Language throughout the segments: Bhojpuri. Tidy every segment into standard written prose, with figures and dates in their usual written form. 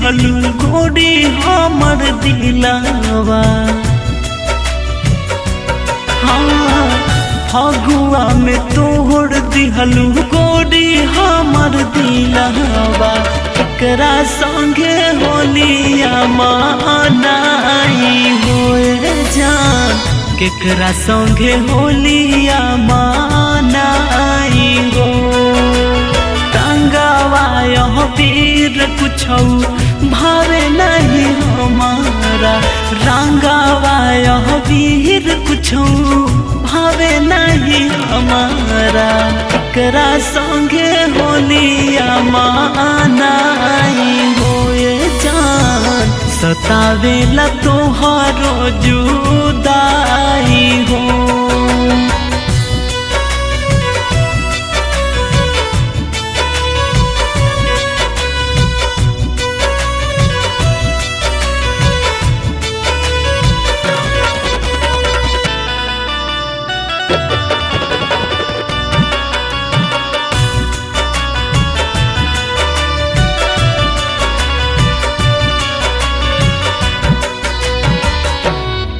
दिहलू गोरी हमर दिलावा। हाँ फगुआ में तोड़ दिहलू गोरी हमर दिलावा। केकरा संगे होलिया मनाई होए जान, केकरा संगे होलिया मनाई हो। रंगवा यह वीर कुछौ भावे नहीं हमारा, रंगवा यह वीर कुछौ भावे नहीं हमारा। केकरा संगे होलिया मनाई होए जान, सतावेला तोहरो जुदाई हो।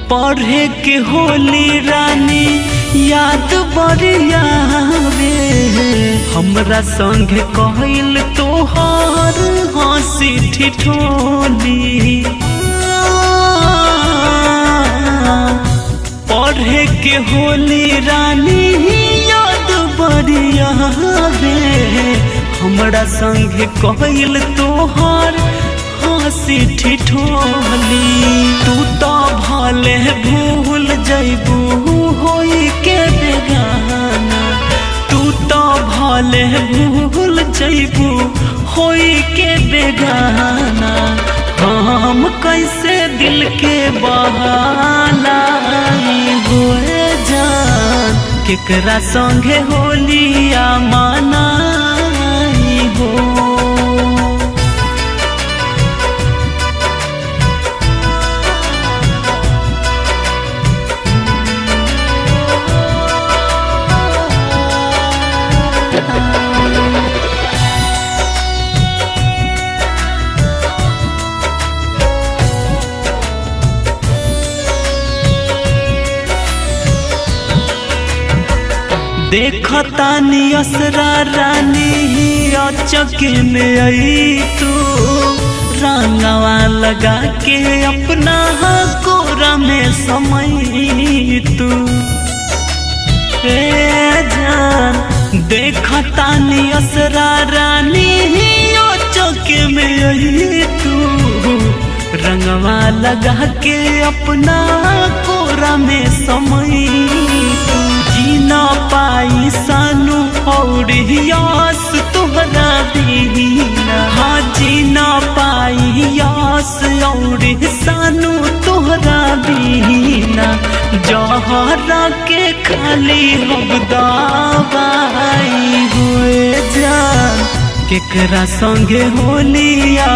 पढ़े के होली रानी याद बरियावे, हमरा संग कहल तोहर हंसी ठिठोली। पढ़े के होली रानी याद बरियावे, हमरा संग कहल तोहर हंसी ठिठोली। तू तो भले भूल जैबू होई के बेगाना, तू तो भले भूल जैबू होई के बेगाना। हम कैसे दिल के बहालाई होए जान, केकरा संगे होलिया मनाई हो। देखतानी असरा रानी अचके में आई तू, रंगवा लगा के अपना कोरा में समय तू। जान देखतानी असरा रानी अचके में आई तू, रंगवा लगा के अपना कोरा में समय तू। जीना पाई सानू और यास तोहरा दीना, हाँ जीना पाई यास और सानू तोहरा दीना। जहरा के खाली हम दवाई हुए जान, केकरा संगे होलिया